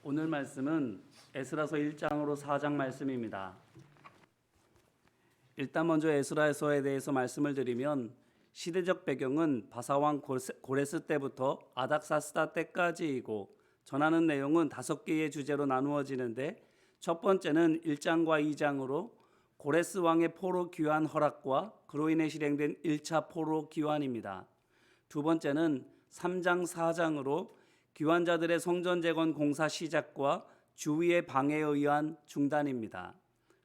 오늘 말씀은 에스라서 1장으로 4장 말씀입니다. 일단 먼저 에스라서에 대해서 말씀을 드리면 시대적 배경은 바사왕 고레스 때부터 아닥사스다 때까지이고 전하는 내용은 5개의 주제로 나누어지는데 첫 번째는 1장과 2장으로 고레스 왕의 포로 귀환 허락과 그로 인해 실행된 1차 포로 귀환입니다. 두 번째는 3장 4장으로 귀환자들의 성전 재건 공사 시작과 주위의 방해에 의한 중단입니다.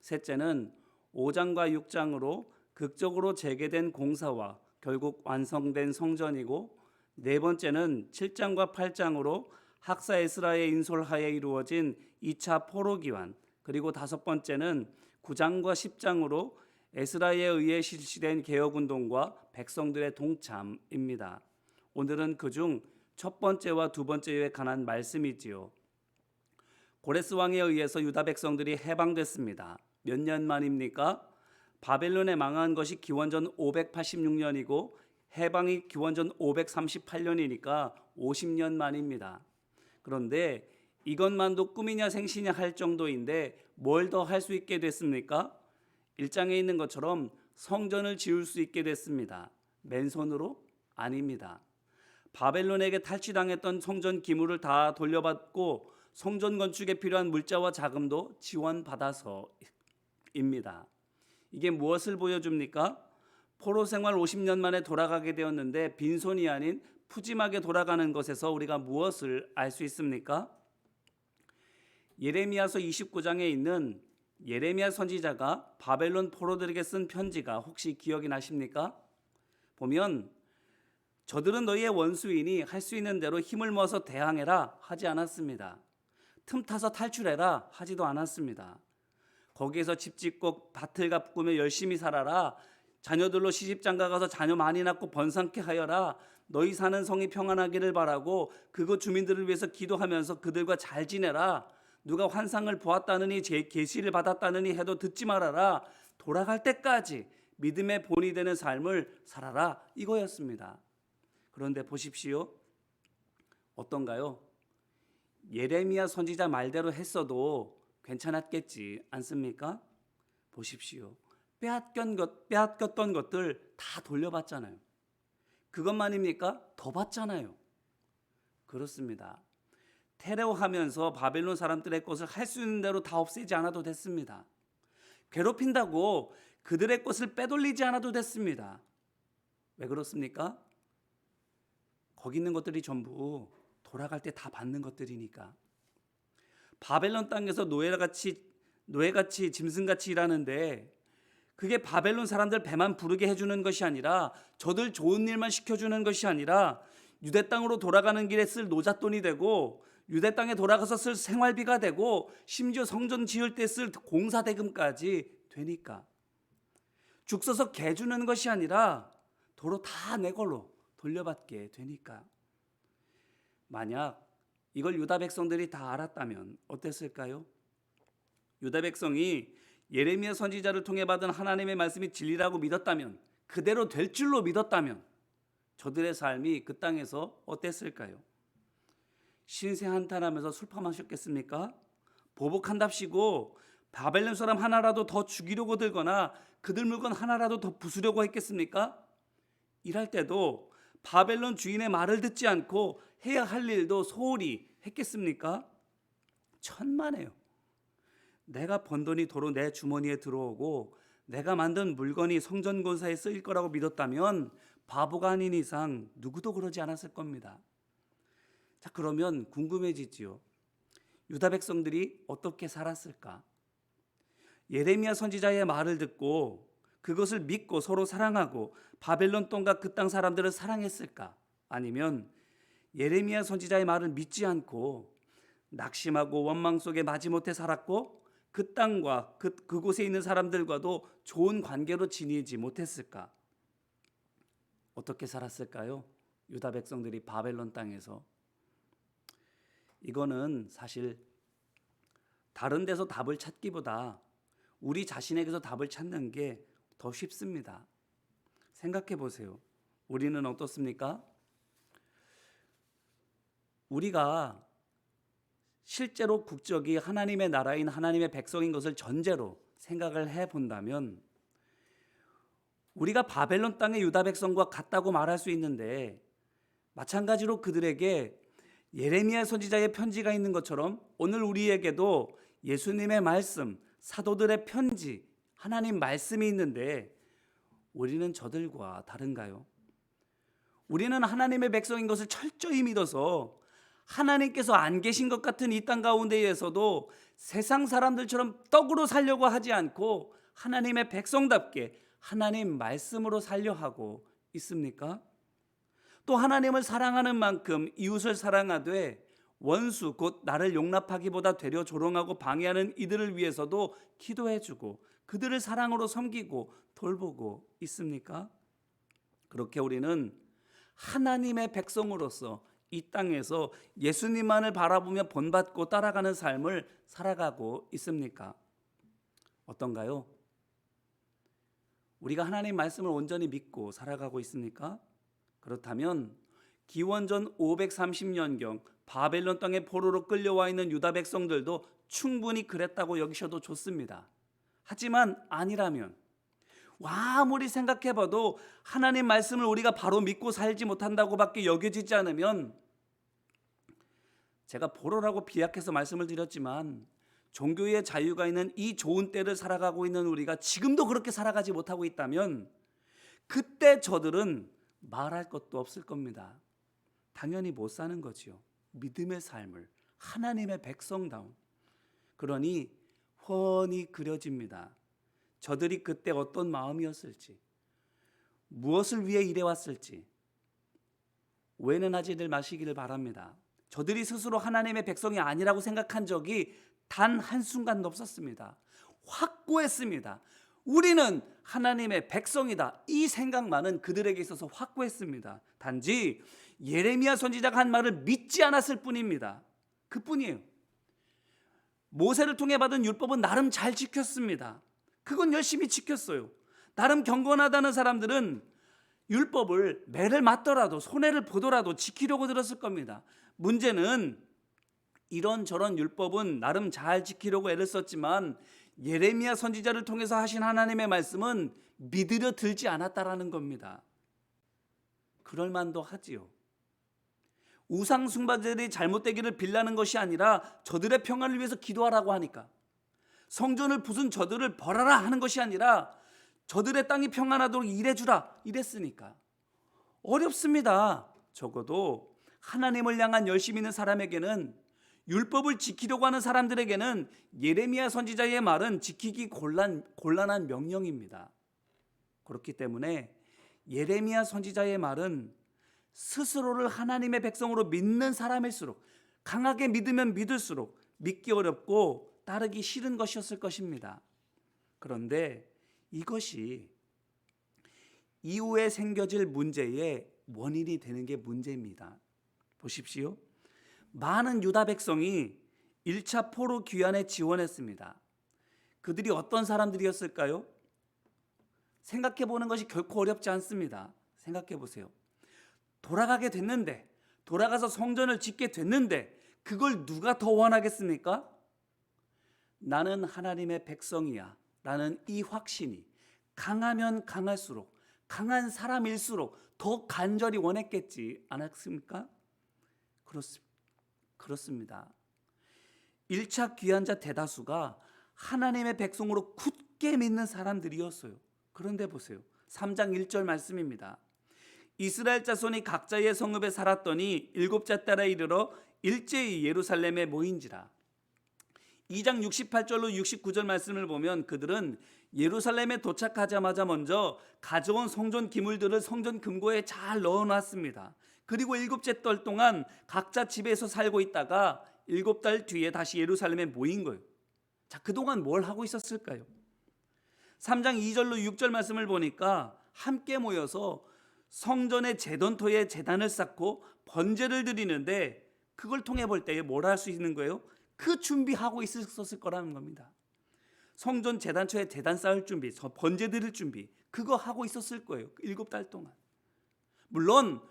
셋째는 5장과 6장으로 극적으로 재개된 공사와 결국 완성된 성전이고, 네 번째는 7장과 8장으로 학사 에스라의 인솔하에 이루어진 2차 포로 귀환, 그리고 다섯 번째는 9장과 10장으로 에스라에 의해 실시된 개혁운동과 백성들의 동참입니다. 오늘은 그중 첫 번째와 두 번째에 관한 말씀이지요. 고레스 왕에 의해서 유다 백성들이 해방됐습니다. 몇 년 만입니까? 바벨론에 망한 것이 기원전 586년이고 해방이 기원전 538년이니까 50년 만입니다. 그런데 이것만도 꿈이냐 생시냐 할 정도인데 뭘 더 할 수 있게 됐습니까? 1장에 있는 것처럼 성전을 지을 수 있게 됐습니다. 맨손으로? 아닙니다. 바벨론에게 탈취당했던 성전 기물을 다 돌려받고 성전 건축에 필요한 물자와 자금도 지원받아서입니다. 이게 무엇을 보여줍니까? 포로 생활 50년 만에 돌아가게 되었는데 빈손이 아닌 푸짐하게 돌아가는 것에서 우리가 무엇을 알 수 있습니까? 예레미야서 29장에 있는 예레미야 선지자가 바벨론 포로들에게 쓴 편지가 혹시 기억이 나십니까? 보면 저들은 너희의 원수이니 할 수 있는 대로 힘을 모아서 대항해라 하지 않았습니다. 틈타서 탈출해라 하지도 않았습니다. 거기에서 집 짓고 밭을 가꾸며 열심히 살아라, 자녀들로 시집장가 가서 자녀 많이 낳고 번성케 하여라, 너희 사는 성이 평안하기를 바라고 그곳 주민들을 위해서 기도하면서 그들과 잘 지내라, 누가 환상을 보았다느니 계시를 받았다느니 해도 듣지 말아라, 돌아갈 때까지 믿음의 본이 되는 삶을 살아라, 이거였습니다. 그런데 보십시오. 어떤가요? 예레미야 선지자 말대로 했어도 괜찮았겠지 않습니까? 보십시오. 빼앗겼던 것들 다 돌려받잖아요. 그것만입니까? 더 받잖아요. 그렇습니다. 테러하면서 바벨론 사람들의 것을 할 수 있는 대로 다 없애지 않아도 됐습니다. 괴롭힌다고 그들의 것을 빼돌리지 않아도 됐습니다. 왜 그렇습니까? 거기 있는 것들이 전부 돌아갈 때 다 받는 것들이니까. 바벨론 땅에서 노예같이 짐승같이 일하는데 그게 바벨론 사람들 배만 부르게 해주는 것이 아니라, 저들 좋은 일만 시켜주는 것이 아니라 유대 땅으로 돌아가는 길에 쓸 노잣돈이 되고, 유대 땅에 돌아가서 쓸 생활비가 되고, 심지어 성전 지을 때 쓸 공사 대금까지 되니까. 죽 서서 개 주는 것이 아니라 도로 다 내 걸로 돌려받게 되니까. 만약 이걸 유다 백성들이 다 알았다면 어땠을까요? 유다 백성이 예레미야 선지자를 통해 받은 하나님의 말씀이 진리라고 믿었다면, 그대로 될 줄로 믿었다면 저들의 삶이 그 땅에서 어땠을까요? 신세 한탄하면서 술파 마셨겠습니까? 보복한답시고 바벨론 사람 하나라도 더 죽이려고 들거나 그들 물건 하나라도 더 부수려고 했겠습니까? 일할 때도 바벨론 주인의 말을 듣지 않고 해야 할 일도 소홀히 했겠습니까? 천만에요. 내가 번 돈이 도로 내 주머니에 들어오고 내가 만든 물건이 성전 공사에 쓰일 거라고 믿었다면 바보가 아닌 이상 누구도 그러지 않았을 겁니다. 자, 그러면 궁금해지지요. 유다 백성들이 어떻게 살았을까? 예레미야 선지자의 말을 듣고 그것을 믿고 서로 사랑하고 바벨론 땅과 그 땅 사람들을 사랑했을까? 아니면 예레미야 선지자의 말을 믿지 않고 낙심하고 원망 속에 마지못해 살았고 그 땅과 그곳에 있는 사람들과도 좋은 관계로 지내지 못했을까? 어떻게 살았을까요? 유다 백성들이 바벨론 땅에서. 이거는 사실 다른 데서 답을 찾기보다 우리 자신에게서 답을 찾는 게 더 쉽습니다. 생각해 보세요. 우리는 어떻습니까? 우리가 실제로 국적이 하나님의 나라인 하나님의 백성인 것을 전제로 생각을 해본다면 우리가 바벨론 땅의 유다 백성과 같다고 말할 수 있는데, 마찬가지로 그들에게 예레미야 선지자의 편지가 있는 것처럼 오늘 우리에게도 예수님의 말씀, 사도들의 편지, 하나님 말씀이 있는데 우리는 저들과 다른가요? 우리는 하나님의 백성인 것을 철저히 믿어서 하나님께서 안 계신 것 같은 이 땅 가운데에서도 세상 사람들처럼 떡으로 살려고 하지 않고 하나님의 백성답게 하나님 말씀으로 살려 하고 있습니까? 또 하나님을 사랑하는 만큼 이웃을 사랑하되 원수 곧 나를 용납하기보다 되려 조롱하고 방해하는 이들을 위해서도 기도해주고 그들을 사랑으로 섬기고 돌보고 있습니까? 그렇게 우리는 하나님의 백성으로서 이 땅에서 예수님만을 바라보며 본받고 따라가는 삶을 살아가고 있습니까? 어떤가요? 우리가 하나님 말씀을 온전히 믿고 살아가고 있습니까? 그렇다면 기원전 530년경 바벨론 땅의 포로로 끌려와 있는 유다 백성들도 충분히 그랬다고 여기셔도 좋습니다. 하지만 아니라면, 아무리 생각해봐도 하나님 말씀을 우리가 바로 믿고 살지 못한다고밖에 여겨지지 않으면, 제가 포로라고 비약해서 말씀을 드렸지만 종교의 자유가 있는 이 좋은 때를 살아가고 있는 우리가 지금도 그렇게 살아가지 못하고 있다면 그때 저들은 말할 것도 없을 겁니다. 당연히 못 사는 거지요. 믿음의 삶을, 하나님의 백성다운. 그러니 훤히 그려집니다. 저들이 그때 어떤 마음이었을지, 무엇을 위해 일해왔을지 오해는 하지들 마시기를 바랍니다. 저들이 스스로 하나님의 백성이 아니라고 생각한 적이 단 한순간도 없었습니다. 확고했습니다. 우리는 하나님의 백성이다. 이 생각만은 그들에게 있어서 확고했습니다. 단지 예레미야 선지자가 한 말을 믿지 않았을 뿐입니다. 그뿐이에요. 모세를 통해 받은 율법은 나름 잘 지켰습니다. 그건 열심히 지켰어요. 나름 경건하다는 사람들은 율법을 매를 맞더라도 손해를 보더라도 지키려고 들었을 겁니다. 문제는 이런저런 율법은 나름 잘 지키려고 애를 썼지만 예레미야 선지자를 통해서 하신 하나님의 말씀은 믿으려 들지 않았다라는 겁니다. 그럴 만도 하지요. 우상 숭배자들이 잘못되기를 빌라는 것이 아니라 저들의 평안을 위해서 기도하라고 하니까, 성전을 부순 저들을 벌하라 하는 것이 아니라 저들의 땅이 평안하도록 일해주라 이랬으니까 어렵습니다. 적어도 하나님을 향한 열심 있는 사람에게는, 율법을 지키려고 하는 사람들에게는 예레미야 선지자의 말은 지키기 곤란한 명령입니다. 그렇기 때문에 예레미야 선지자의 말은 스스로를 하나님의 백성으로 믿는 사람일수록, 강하게 믿으면 믿을수록 믿기 어렵고 따르기 싫은 것이었을 것입니다. 그런데 이것이 이후에 생겨질 문제의 원인이 되는 게 문제입니다. 보십시오. 많은 유다 백성이 1차 포로 귀환에 지원했습니다. 그들이 어떤 사람들이었을까요? 생각해 보는 것이 결코 어렵지 않습니다. 생각해 보세요. 돌아가게 됐는데, 돌아가서 성전을 짓게 됐는데 그걸 누가 더 원하겠습니까? 나는 하나님의 백성이야 라는 이 확신이 강하면 강할수록, 강한 사람일수록 더 간절히 원했겠지 않았습니까? 그렇습니다. 1차 귀환자 대다수가 하나님의 백성으로 굳게 믿는 사람들이었어요. 그런데 보세요. 3장 1절 말씀입니다. 이스라엘 자손이 각자의 성읍에 살았더니 7째 달에 이르러 일제히 예루살렘에 모인지라. 2장 68절로 69절 말씀을 보면 그들은 예루살렘에 도착하자마자 먼저 가져온 성전 기물들을 성전 금고에 잘 넣어놨습니다. 그리고 7째 달 동안 각자 집에서 살고 있다가 7달 뒤에 다시 예루살렘에 모인 거예요. 자, 그동안 뭘 하고 있었을까요? 3장 2절로 6절 말씀을 보니까 함께 모여서 성전의 제돈터에 제단을 쌓고 번제를 드리는데, 그걸 통해 볼 때 뭘 할 수 있는 거예요? 그 준비하고 있었을 거라는 겁니다. 성전 제단처에 제단 쌓을 준비, 번제 드릴 준비, 그거 하고 있었을 거예요. 7달 동안. 물론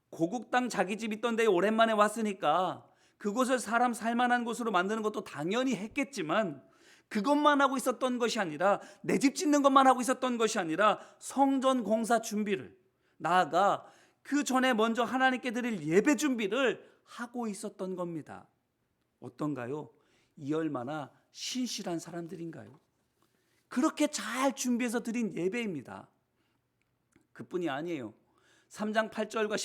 고국 땅 자기 집 있던 데에 오랜만에 왔으니까 그곳을 사람 살만한 곳으로 만드는 것도 당연히 했겠지만 그것만 하고 있었던 것이 아니라 내 집 짓는 것만 하고 있었던 것이 아니라 성전 공사 준비를, 나아가 그 전에 먼저 하나님께 드릴 예배 준비를 하고 있었던 겁니다. 어떤가요? 이 얼마나 신실한 사람들인가요? 그렇게 잘 준비해서 드린 예배입니다. 그뿐이 아니에요. 3장 8절로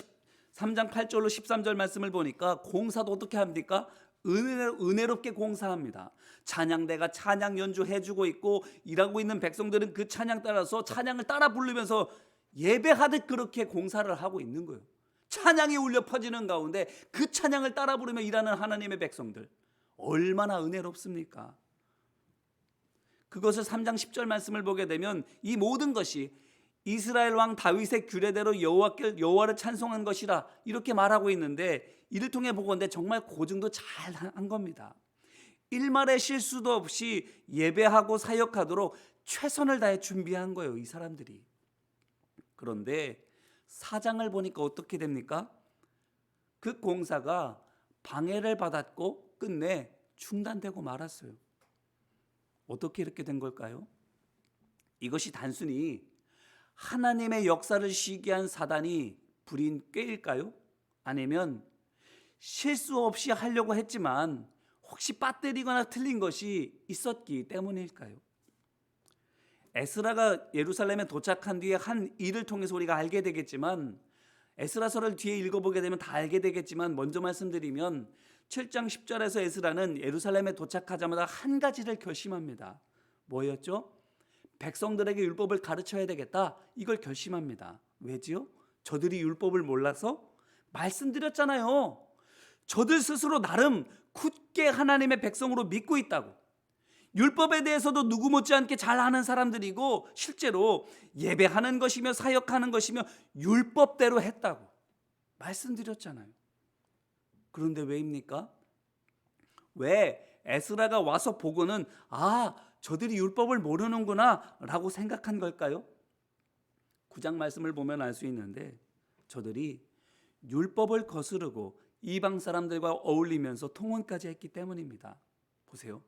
13절 말씀을 보니까 공사도 어떻게 합니까? 은혜롭게 공사합니다. 찬양대가 찬양 연주해주고 있고 일하고 있는 백성들은 그 찬양 따라서 찬양을 따라 부르면서 예배하듯 그렇게 공사를 하고 있는 거예요. 찬양이 울려 퍼지는 가운데 그 찬양을 따라 부르며 일하는 하나님의 백성들, 얼마나 은혜롭습니까? 그것을 3장 10절 말씀을 보게 되면 이 모든 것이 이스라엘 왕 다윗의 규례대로 여호와를 찬송한 것이라 이렇게 말하고 있는데, 이를 통해 보건대 정말 고증도 잘 한 겁니다. 일말의 실수도 없이 예배하고 사역하도록 최선을 다해 준비한 거예요, 이 사람들이. 그런데 4장을 보니까 어떻게 됩니까? 그 공사가 방해를 받았고 끝내 중단되고 말았어요. 어떻게 이렇게 된 걸까요? 이것이 단순히 하나님의 역사를 시기한 사단이 부린 꾀일까요? 아니면 실수 없이 하려고 했지만 혹시 빠뜨리거나 틀린 것이 있었기 때문일까요? 에스라가 예루살렘에 도착한 뒤에 한 일을 통해서 우리가 알게 되겠지만, 에스라서를 뒤에 읽어보게 되면 다 알게 되겠지만 먼저 말씀드리면 7장 10절에서 에스라는 예루살렘에 도착하자마자 한 가지를 결심합니다. 뭐였죠? 백성들에게 율법을 가르쳐야 되겠다, 이걸 결심합니다. 왜지요? 저들이 율법을 몰라서? 말씀드렸잖아요. 저들 스스로 나름 굳게 하나님의 백성으로 믿고 있다고, 율법에 대해서도 누구 못지않게 잘 아는 사람들이고 실제로 예배하는 것이며 사역하는 것이며 율법대로 했다고 말씀드렸잖아요. 그런데 왜입니까? 왜 에스라가 와서 보고는 저들이 율법을 모르는구나 라고 생각한 걸까요? 9장 말씀을 보면 알 수 있는데, 저들이 율법을 거스르고 이방 사람들과 어울리면서 통혼까지 했기 때문입니다. 보세요.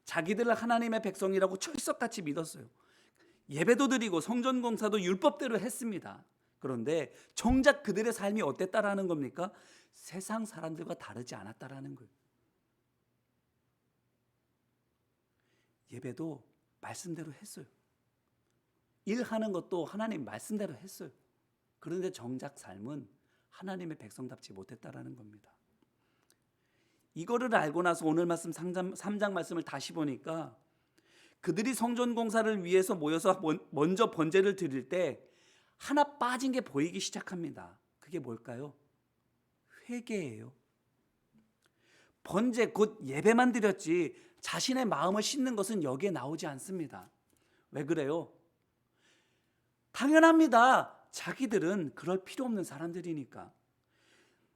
자기들을 하나님의 백성이라고 철석같이 믿었어요. 예배도 드리고 성전 공사도 율법대로 했습니다. 그런데 정작 그들의 삶이 어땠다라는 겁니까? 세상 사람들과 다르지 않았다라는 거예요. 예배도 말씀대로 했어요. 일하는 것도 하나님 말씀대로 했어요. 그런데 정작 삶은 하나님의 백성답지 못했다라는 겁니다. 이거를 알고 나서 오늘 말씀 3장 말씀을 다시 보니까, 그들이 성전 공사를 위해서 모여서 먼저 번제를 드릴 때 하나 빠진 게 보이기 시작합니다. 그게 뭘까요? 회개예요. 번제 곧 예배만 드렸지 자신의 마음을 씻는 것은 여기에 나오지 않습니다. 왜 그래요? 당연합니다. 자기들은 그럴 필요 없는 사람들이니까.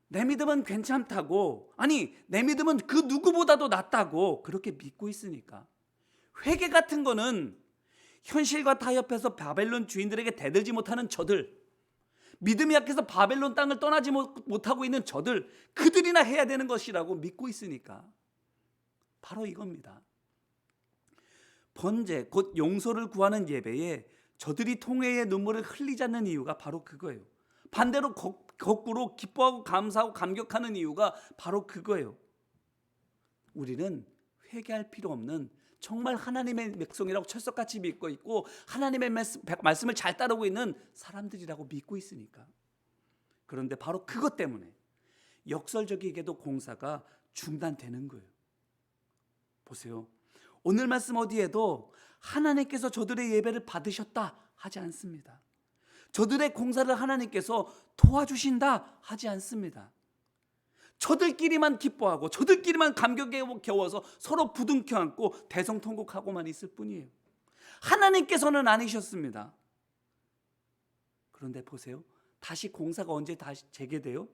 내 믿음은 괜찮다고, 아니 내 믿음은 그 누구보다도 낫다고 그렇게 믿고 있으니까. 회개 같은 거는 현실과 타협해서 바벨론 주인들에게 대들지 못하는 저들, 믿음이 약해서 바벨론 땅을 떠나지 못하고 있는 저들, 그들이나 해야 되는 것이라고 믿고 있으니까. 바로 이겁니다. 번제 곧 용서를 구하는 예배에 저들이 통회의 눈물을 흘리지 않는 이유가 바로 그거예요. 반대로 거꾸로 기뻐하고 감사하고 감격하는 이유가 바로 그거예요. 우리는 회개할 필요 없는 정말 하나님의 백성이라고 철석같이 믿고 있고 하나님의 말씀을 잘 따르고 있는 사람들이라고 믿고 있으니까. 그런데 바로 그것 때문에 역설적이게도 공사가 중단되는 거예요. 보세요. 오늘 말씀 어디에도 하나님께서 저들의 예배를 받으셨다 하지 않습니다. 저들의 공사를 하나님께서 도와주신다 하지 않습니다. 저들끼리만 기뻐하고 저들끼리만 감격에 겨워서 서로 부둥켜 안고 대성통곡하고만 있을 뿐이에요. 하나님께서는 아니셨습니다. 그런데 보세요. 다시 공사가 언제 다시 재개돼요?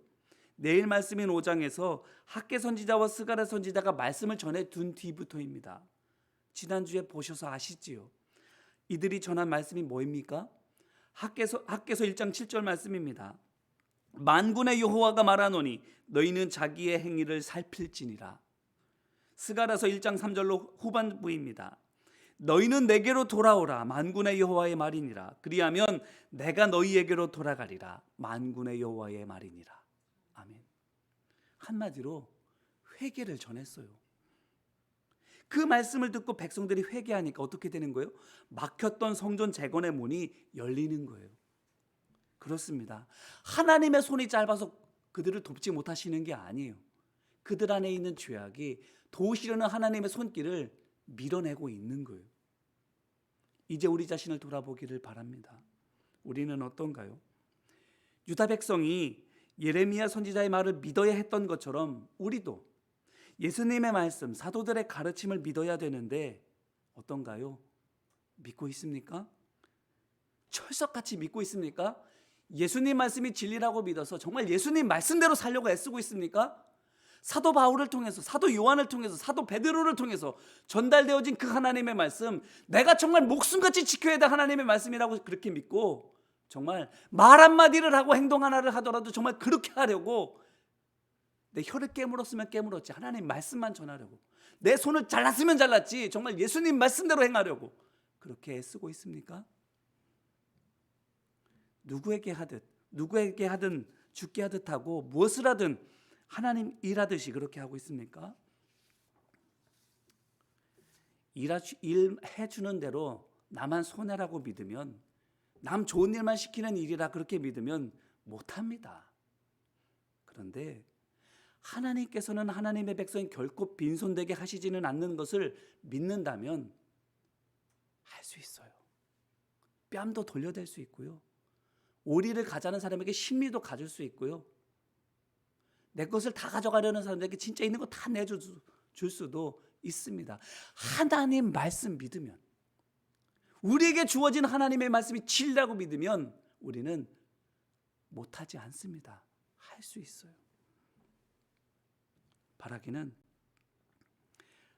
내일 말씀인 5장에서 학개 선지자와 스가랴 선지자가 말씀을 전해 둔 뒤부터입니다. 지난주에 보셔서 아시지요? 이들이 전한 말씀이 뭐입니까? 학개서 1장 7절 말씀입니다. 만군의 여호와가 말하노니 너희는 자기의 행위를 살필지니라. 스가랴서 1장 3절로 후반부입니다. 너희는 내게로 돌아오라. 만군의 여호와의 말이니라. 그리하면 내가 너희에게로 돌아가리라. 만군의 여호와의 말이니라. 아멘. 한마디로 회개를 전했어요. 그 말씀을 듣고 백성들이 회개하니까 어떻게 되는 거예요? 막혔던 성전 재건의 문이 열리는 거예요. 그렇습니다. 하나님의 손이 짧아서 그들을 돕지 못하시는 게 아니에요. 그들 안에 있는 죄악이 도우시려는 하나님의 손길을 밀어내고 있는 거예요. 이제 우리 자신을 돌아보기를 바랍니다. 우리는 어떤가요? 유다 백성이 예레미야 선지자의 말을 믿어야 했던 것처럼 우리도 예수님의 말씀, 사도들의 가르침을 믿어야 되는데 어떤가요? 믿고 있습니까? 철석같이 믿고 있습니까? 예수님 말씀이 진리라고 믿어서 정말 예수님 말씀대로 살려고 애쓰고 있습니까? 사도 바울을 통해서, 사도 요한을 통해서, 사도 베드로를 통해서 전달되어진 그 하나님의 말씀, 내가 정말 목숨같이 지켜야 될 하나님의 말씀이라고 그렇게 믿고 정말 말 한마디를 하고 행동 하나를 하더라도 정말 그렇게 하려고 내 혀를 깨물었으면 깨물었지 하나님 말씀만 전하려고, 내 손을 잘랐으면 잘랐지 정말 예수님 말씀대로 행하려고 그렇게 애쓰고 있습니까? 누구에게 하든 죽게 하듯 하고 무엇을 하든 하나님 일하듯이 그렇게 하고 있습니까? 일해 주는 대로 나만 손해라고 믿으면, 남 좋은 일만 시키는 일이라 그렇게 믿으면 못합니다. 그런데 하나님께서는 하나님의 백성이 결코 빈손되게 하시지는 않는 것을 믿는다면 할 수 있어요. 뺨도 돌려댈 수 있고요. 오리를 가자는 사람에게 심리도 가질 수 있고요. 내 것을 다 가져가려는 사람들에게 진짜 있는 거 다 내줄 수도 있습니다. 하나님 말씀 믿으면, 우리에게 주어진 하나님의 말씀이 진리라고 믿으면 우리는 못하지 않습니다. 할 수 있어요. 바라기는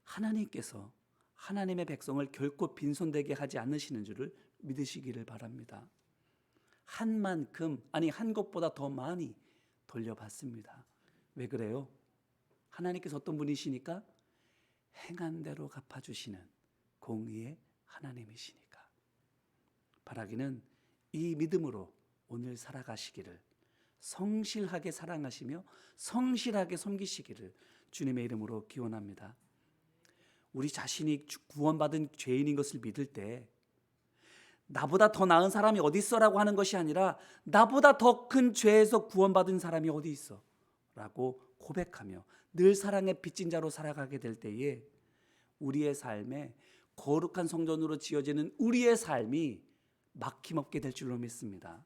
하나님께서 하나님의 백성을 결코 빈손되게 하지 않으시는 줄을 믿으시기를 바랍니다. 한 것보다 더 많이 돌려받습니다. 왜 그래요? 하나님께서 어떤 분이시니까? 행한 대로 갚아주시는 공의의 하나님이시니까. 바라기는 이 믿음으로 오늘 살아가시기를, 성실하게 사랑하시며 성실하게 섬기시기를 주님의 이름으로 기원합니다. 우리 자신이 구원받은 죄인인 것을 믿을 때 나보다 더 나은 사람이 어디 있어라고 하는 것이 아니라 나보다 더 큰 죄에서 구원받은 사람이 어디 있어 라고 고백하며 늘 사랑의 빚진 자로 살아가게 될 때에 우리의 삶에 거룩한 성전으로 지어지는 우리의 삶이 막힘없게 될 줄로 믿습니다.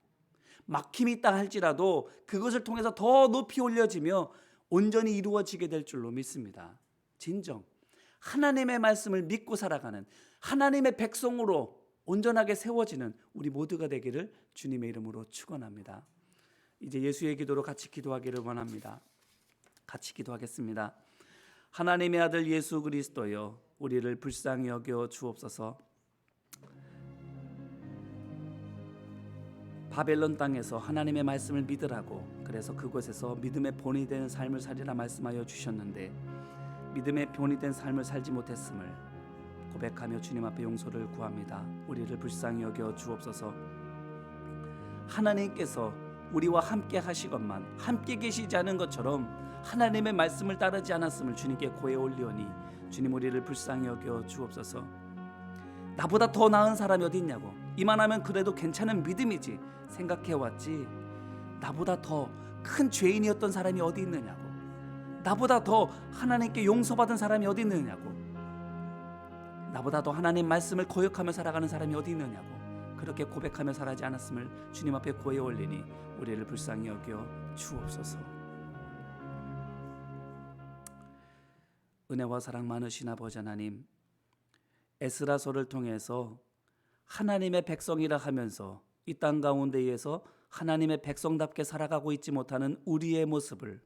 막힘이 있다 할지라도 그것을 통해서 더 높이 올려지며 온전히 이루어지게 될 줄로 믿습니다. 진정 하나님의 말씀을 믿고 살아가는 하나님의 백성으로 온전하게 세워지는 우리 모두가 되기를 주님의 이름으로 축원합니다. 이제 예수의 기도로 같이 기도하기를 원합니다. 같이 기도하겠습니다. 하나님의 아들 예수 그리스도여, 우리를 불쌍히 여겨 주옵소서. 바벨론 땅에서 하나님의 말씀을 믿으라고, 그래서 그곳에서 믿음의 본이 되는 삶을 살리라 말씀하여 주셨는데 믿음의 본이 된 삶을 살지 못했음을 고백하며 주님 앞에 용서를 구합니다. 우리를 불쌍히 여겨 주옵소서. 하나님께서 우리와 함께 하시건만 함께 계시지 않은 것처럼 하나님의 말씀을 따르지 않았음을 주님께 고해 올리오니 주님 우리를 불쌍히 여겨 주옵소서. 나보다 더 나은 사람이 어디 있냐고, 이만하면 그래도 괜찮은 믿음이지 생각해왔지, 나보다 더 큰 죄인이었던 사람이 어디 있느냐고, 나보다 더 하나님께 용서받은 사람이 어디 있느냐고, 나보다 더 하나님 말씀을 거역하며 살아가는 사람이 어디 있느냐고, 그렇게 고백하며 살아지 않았음을 주님 앞에 고해 올리니 우리를 불쌍히 여겨 주옵소서. 은혜와 사랑 많으신 아버지 하나님, 에스라서를 통해서 하나님의 백성이라 하면서 이 땅 가운데에서 하나님의 백성답게 살아가고 있지 못하는 우리의 모습을,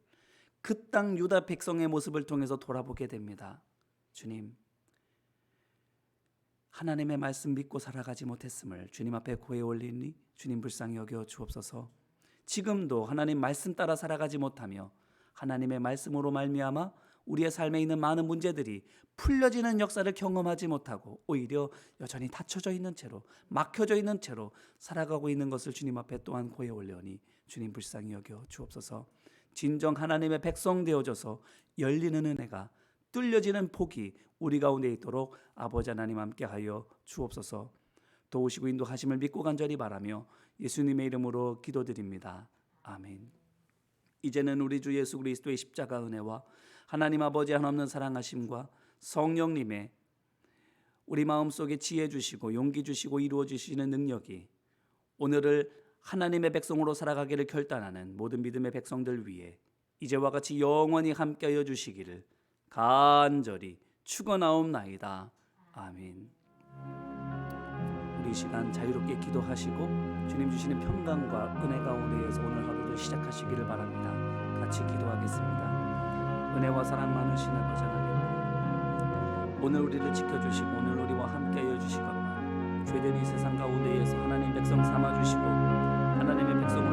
그 땅 유다 백성의 모습을 통해서 돌아보게 됩니다. 주님, 하나님의 말씀 믿고 살아가지 못했음을 주님 앞에 고해 올리니 주님 불쌍히 여겨 주옵소서. 지금도 하나님 말씀 따라 살아가지 못하며 하나님의 말씀으로 말미암아 우리의 삶에 있는 많은 문제들이 풀려지는 역사를 경험하지 못하고 오히려 여전히 닫혀져 있는 채로 막혀져 있는 채로 살아가고 있는 것을 주님 앞에 또한 고해 올려오니 주님 불쌍히 여겨 주옵소서. 진정 하나님의 백성 되어져서 열리는 은혜가 뚫려지는 복이 우리 가운데 있도록 아버지 하나님 함께하여 주옵소서. 도우시고 인도하심을 믿고 간절히 바라며 예수님의 이름으로 기도드립니다. 아멘. 이제는 우리 주 예수 그리스도의 십자가 은혜와 하나님 아버지 한없는 사랑하심과 성령님의 우리 마음속에 지혜 주시고 용기 주시고 이루어 주시는 능력이 오늘을 하나님의 백성으로 살아가기를 결단하는 모든 믿음의 백성들 위해 이제와 같이 영원히 함께하여 주시기를 간절히 축원하옵나이다. 아멘. 우리 이 시간 자유롭게 기도하시고 주님 주시는 평강과 은혜 가운데에서 오늘 하루를 시작하시기를 바랍니다. 같이 기도하겠습니다. 은혜와 사랑 많으신 아버지 하나님, 오늘 우리를 지켜주시고 오늘 우리와 함께하여 주시거나 죄된 이 세상 가운데에서 하나님 백성 삼아주시고 하나님의 백성으로